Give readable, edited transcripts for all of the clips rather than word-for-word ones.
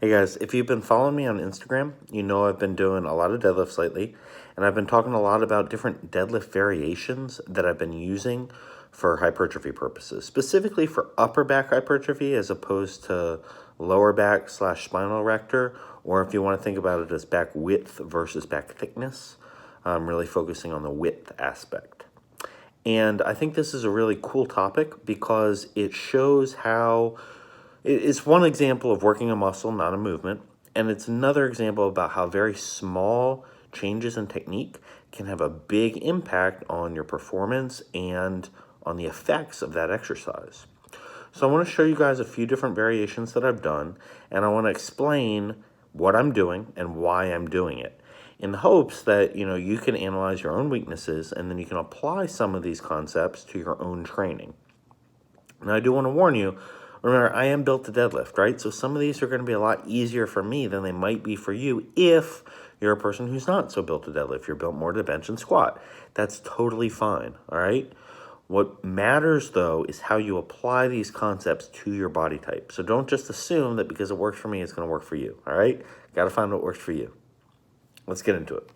Hey guys, if you've been following me on Instagram, you know I've been doing a lot of deadlifts lately, and I've been talking a lot about different deadlift variations that I've been using for hypertrophy purposes, specifically for upper back hypertrophy as opposed to lower back / spinal erector, or if you want to think about it as back width versus back thickness, I'm really focusing on the width aspect. And I think this is a really cool topic because it shows how it's one example of working a muscle, not a movement, and it's another example about how very small changes in technique can have a big impact on your performance and on the effects of that exercise. So I want to show you guys a few different variations that I've done, and I want to explain what I'm doing and why I'm doing it, in the hopes that you can analyze your own weaknesses and then you can apply some of these concepts to your own training. Now I do want to warn you, remember, I am built to deadlift, right? So some of these are going to be a lot easier for me than they might be for you if you're a person who's not so built to deadlift. You're built more to bench and squat. That's totally fine, all right? What matters, though, is how you apply these concepts to your body type. So don't just assume that because it works for me, it's going to work for you, all right? Got to find what works for you. Let's get into it.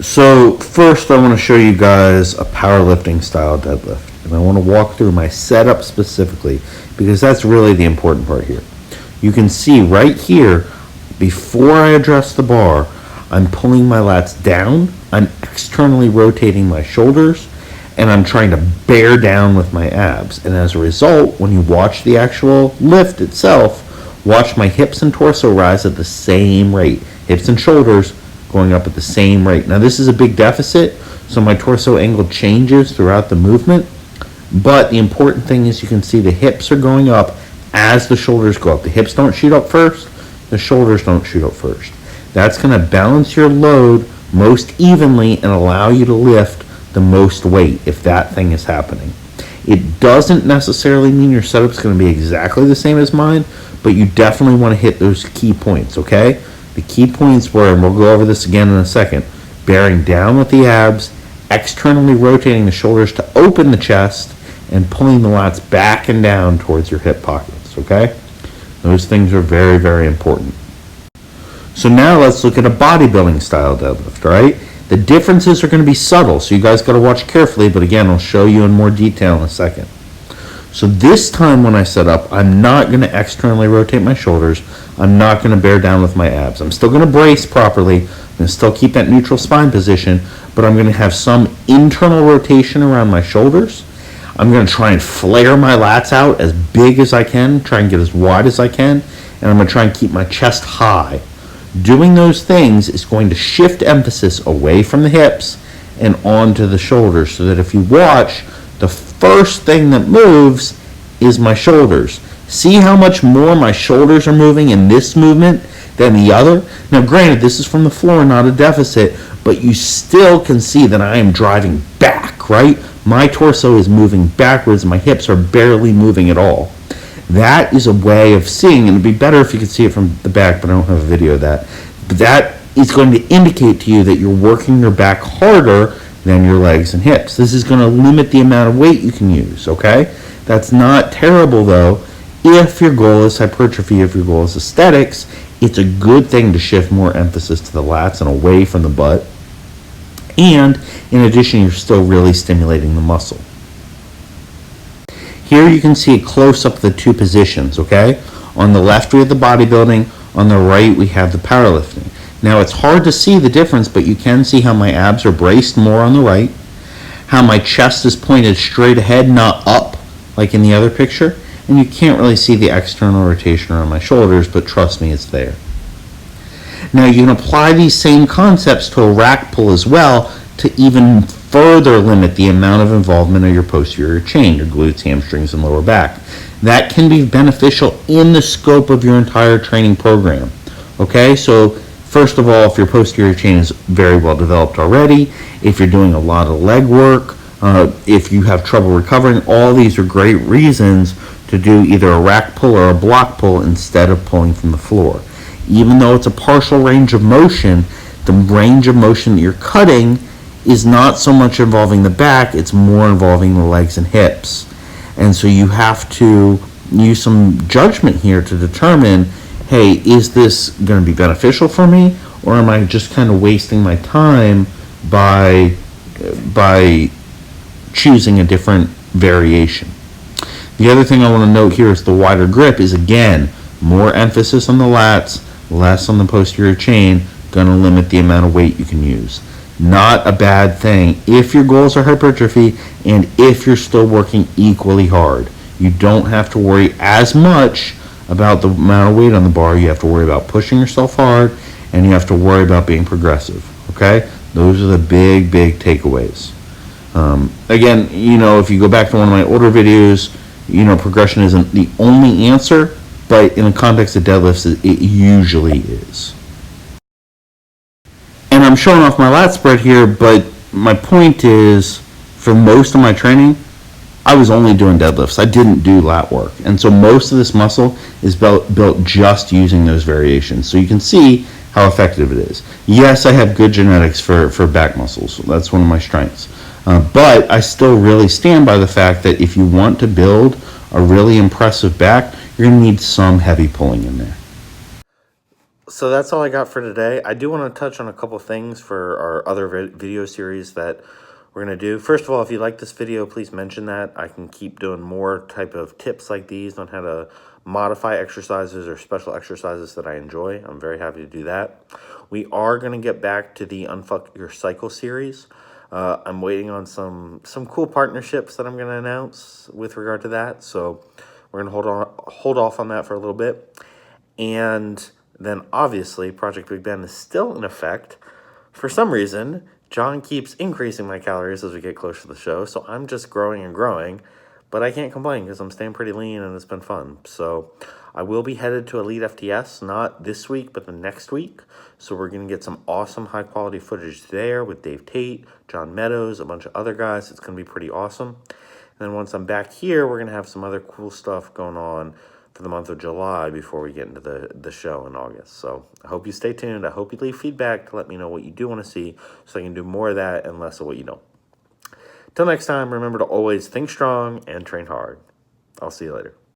So first I want to show you guys a powerlifting style deadlift. And I want to walk through my setup specifically because that's really the important part here. You can see right here, before I address the bar, I'm pulling my lats down, I'm externally rotating my shoulders, and I'm trying to bear down with my abs. And as a result, when you watch the actual lift itself, watch my hips and torso rise at the same rate. Hips and shoulders going up at the same rate. Now this is a big deficit, so my torso angle changes throughout the movement, but the important thing is you can see the hips are going up as the shoulders go up. The hips don't shoot up first, the shoulders don't shoot up first. That's going to balance your load most evenly and allow you to lift the most weight if that thing is happening. It doesn't necessarily mean your setup's going to be exactly the same as mine, but you definitely want to hit those key points, okay? The key points were, and we'll go over this again in a second, bearing down with the abs, externally rotating the shoulders to open the chest, and pulling the lats back and down towards your hip pockets, okay? Those things are very, very important. So now let's look at a bodybuilding style deadlift, all right? The differences are going to be subtle, so you guys got to watch carefully, but again, I'll show you in more detail in a second. So this time when I set up, I'm not going to externally rotate my shoulders. I'm not going to bear down with my abs. I'm still going to brace properly. I'm going to still keep that neutral spine position, but I'm going to have some internal rotation around my shoulders. I'm going to try and flare my lats out as big as I can, try and get as wide as I can, and I'm going to try and keep my chest high. Doing those things is going to shift emphasis away from the hips and onto the shoulders, so that if you watch, the first thing that moves is my shoulders. See how much more my shoulders are moving in this movement than the other? Now granted, this is from the floor, not a deficit, but you still can see that I am driving back, right? My torso is moving backwards, my hips are barely moving at all. That is a way of seeing, and it'd be better if you could see it from the back, but I don't have a video of that. But that is going to indicate to you that you're working your back harder than your legs and hips. This is going to limit the amount of weight you can use, okay? That's not terrible though. If your goal is hypertrophy, if your goal is aesthetics, it's a good thing to shift more emphasis to the lats and away from the butt. And in addition, you're still really stimulating the muscle. Here you can see a close-up of the two positions, okay? On the left we have the bodybuilding, on the right we have the powerlifting. Now it's hard to see the difference, but you can see how my abs are braced more on the right, how my chest is pointed straight ahead, not up like in the other picture, and you can't really see the external rotation around my shoulders, but trust me, it's there. Now you can apply these same concepts to a rack pull as well to even further limit the amount of involvement of your posterior chain, your glutes, hamstrings, and lower back. That can be beneficial in the scope of your entire training program. Okay, so first of all, if your posterior chain is very well developed already, if you're doing a lot of leg work, if you have trouble recovering, all these are great reasons to do either a rack pull or a block pull instead of pulling from the floor. Even though it's a partial range of motion, the range of motion that you're cutting is not so much involving the back, it's more involving the legs and hips. And so you have to use some judgment here to determine hey, is this going to be beneficial for me, or am I just kind of wasting my time by choosing a different variation? The other thing I want to note here is the wider grip is, again, more emphasis on the lats, less on the posterior chain, going to limit the amount of weight you can use. Not a bad thing if your goals are hypertrophy and if you're still working equally hard. You don't have to worry as much about the amount of weight on the bar. You have to worry about pushing yourself hard, and you have to worry about being progressive. Okay? Those are the big takeaways. Again, if you go back to one of my older videos, progression isn't the only answer, but in the context of deadlifts, it usually is. And I'm showing off my lat spread here, but my point is, for most of my training, I was only doing deadlifts. I didn't do lat work. And so most of this muscle is built just using those variations. So you can see how effective it is. Yes, I have good genetics for back muscles. That's one of my strengths. But I still really stand by the fact that if you want to build a really impressive back, you're going to need some heavy pulling in there. So that's all I got for today. I do want to touch on a couple things for our other video series that we're going to do. First of all, if you like this video, please mention that. I can keep doing more type of tips like these on how to modify exercises or special exercises that I enjoy. I'm very happy to do that. We are going to get back to the Unfuck Your Cycle series. I'm waiting on some cool partnerships that I'm going to announce with regard to that. So we're going to hold off on that for a little bit. And then obviously Project Big Ben is still in effect. For some reason, John keeps increasing my calories as we get closer to the show. So I'm just growing and growing. But I can't complain because I'm staying pretty lean and it's been fun. So I will be headed to Elite FTS, not this week, but the next week. So we're going to get some awesome high-quality footage there with Dave Tate, John Meadows, a bunch of other guys. It's going to be pretty awesome. And then once I'm back here, we're going to have some other cool stuff going on for the month of July before we get into the show in August. So I hope you stay tuned. I hope you leave feedback to let me know what you do want to see so I can do more of that and less of what you don't. Till next time, remember to always think strong and train hard. I'll see you later.